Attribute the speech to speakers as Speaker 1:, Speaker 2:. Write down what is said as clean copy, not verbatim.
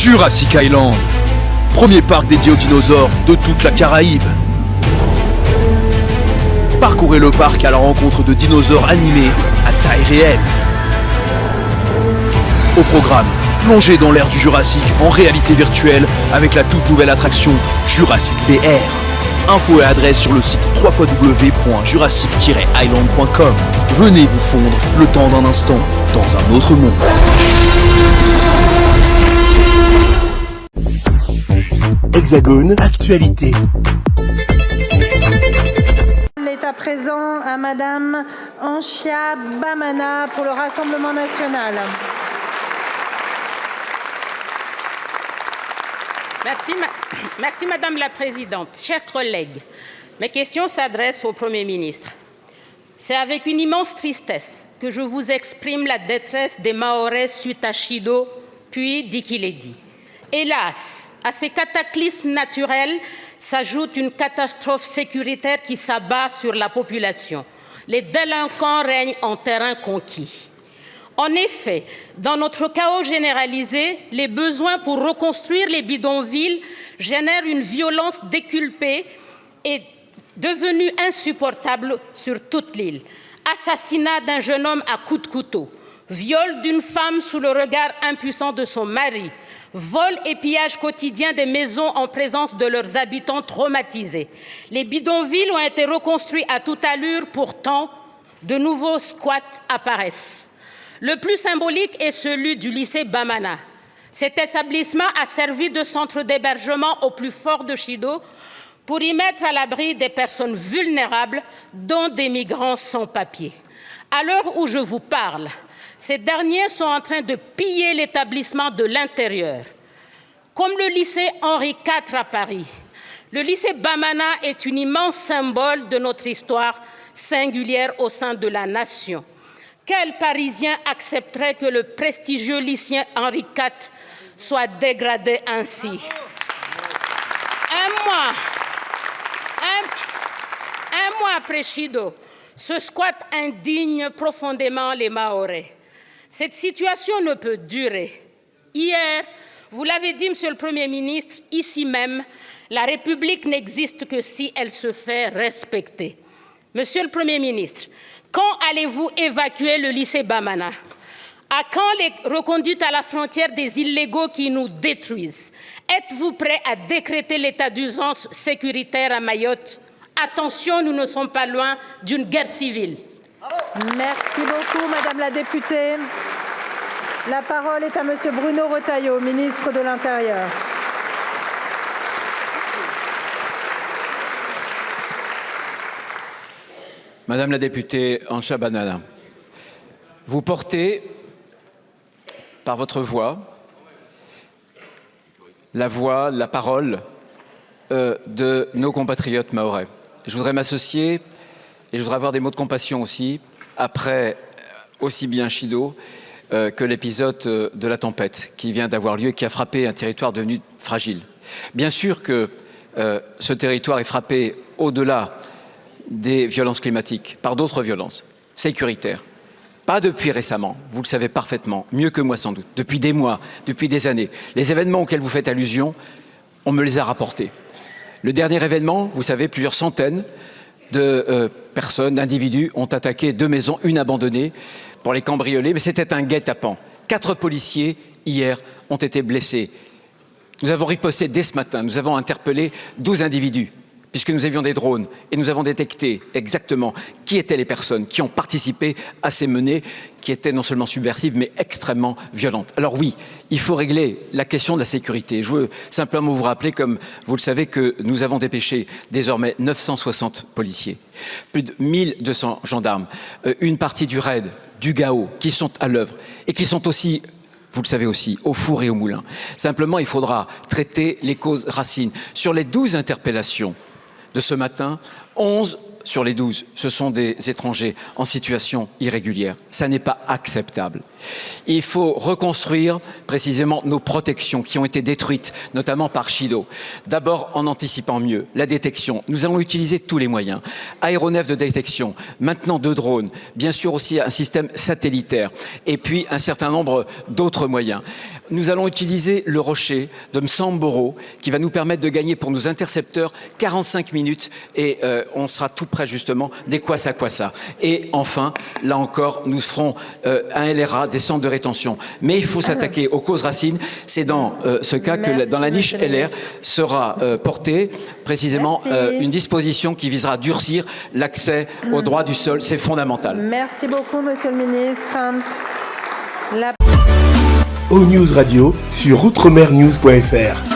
Speaker 1: Jurassic Island, premier parc dédié aux dinosaures de toute la Caraïbe. Parcourez le parc à la rencontre de dinosaures animés à taille réelle. Au programme, plongez dans l'ère du Jurassique en réalité virtuelle avec la toute nouvelle attraction Jurassic VR. Infos et adresse sur le site www.jurassic-island.com. Venez vous fondre le temps d'un instant dans un autre monde.
Speaker 2: Hexagone, actualité.
Speaker 3: Est à présent à Madame Anchia Bamana pour le Rassemblement national.
Speaker 4: Merci Madame la Présidente. Chers collègues, mes questions s'adressent au Premier ministre. C'est avec une immense tristesse que je vous exprime la détresse des Mahorais suite à Chido, puis d'Ikiledi. Hélas, à ces cataclysmes naturels s'ajoute une catastrophe sécuritaire qui s'abat sur la population. Les délinquants règnent en terrain conquis. En effet, dans notre chaos généralisé, les besoins pour reconstruire les bidonvilles génèrent une violence décuplée et devenue insupportable sur toute l'île. Assassinat d'un jeune homme à coups de couteau, viol d'une femme sous le regard impuissant de son mari, vol et pillage quotidien des maisons en présence de leurs habitants traumatisés. Les bidonvilles ont été reconstruits à toute allure, pourtant, de nouveaux squats apparaissent. Le plus symbolique est celui du lycée Bamana. Cet établissement a servi de centre d'hébergement au plus fort de Chido pour y mettre à l'abri des personnes vulnérables, dont des migrants sans papier. À l'heure où je vous parle, ces derniers sont en train de piller l'établissement de l'intérieur. Comme le lycée Henri IV à Paris, le lycée Bamana est un immense symbole de notre histoire singulière au sein de la nation. Quel Parisien accepterait que le prestigieux lycée Henri IV soit dégradé ainsi? Un mois après Chido, ce squat indigne profondément les Mahorais. Cette situation ne peut durer. Hier, vous l'avez dit, Monsieur le Premier ministre, ici même, la République n'existe que si elle se fait respecter. Monsieur le Premier ministre, quand allez-vous évacuer le lycée Bamana? À quand les reconduites à la frontière des illégaux qui nous détruisent? Êtes-vous prêt à décréter l'état d'urgence sécuritaire à Mayotte? Attention, nous ne sommes pas loin d'une guerre civile.
Speaker 3: Merci beaucoup, Madame la députée. La parole est à Monsieur Bruno Retailleau, ministre de l'Intérieur.
Speaker 5: Madame la députée Anchia Bamana, vous portez par votre voix la parole de nos compatriotes mahorais. Je voudrais m'associer et je voudrais avoir des mots de compassion aussi après aussi bien Chido que l'épisode de la tempête qui vient d'avoir lieu et qui a frappé un territoire devenu fragile. Bien sûr que ce territoire est frappé au-delà des violences climatiques, par d'autres violences sécuritaires. Pas depuis récemment, vous le savez parfaitement, mieux que moi sans doute, depuis des mois, depuis des années. Les événements auxquels vous faites allusion, on me les a rapportés. Le dernier événement, vous savez, plusieurs centaines de personnes, d'individus ont attaqué 2 maisons, une abandonnée pour les cambrioler, mais c'était un guet-apens. 4 policiers, hier, ont été blessés. Nous avons riposté dès ce matin, nous avons interpellé 12 individus, puisque nous avions des drones et nous avons détecté exactement qui étaient les personnes qui ont participé à ces menées qui étaient non seulement subversives mais extrêmement violentes. Alors oui, il faut régler la question de la sécurité. Je veux simplement vous rappeler, comme vous le savez, que nous avons dépêché désormais 960 policiers, plus de 1200 gendarmes, une partie du RAID, du GAO qui sont à l'œuvre et qui sont aussi, vous le savez aussi, au four et au moulin. Simplement, il faudra traiter les causes racines. Sur les 12 interpellations de ce matin, 11 sur les 12, ce sont des étrangers en situation irrégulière. Ça n'est pas acceptable. Il faut reconstruire précisément nos protections qui ont été détruites, notamment par Chido. D'abord en anticipant mieux la détection. Nous allons utiliser tous les moyens. Aéronefs de détection, maintenant 2 drones, bien sûr aussi un système satellitaire et puis un certain nombre d'autres moyens. nous allons utiliser le rocher de Msamboro qui va nous permettre de gagner pour nos intercepteurs 45 minutes et on sera tout près justement des Kwassa. Et enfin, là encore, nous ferons un LRA, des centres de rétention. Mais il faut s'attaquer aux causes racines. C'est dans ce cas que dans la niche LR sera portée précisément une disposition qui visera à durcir l'accès au droit du sol. C'est fondamental.
Speaker 3: Merci beaucoup, Monsieur le Ministre.
Speaker 2: O-News Radio sur outremernews.fr.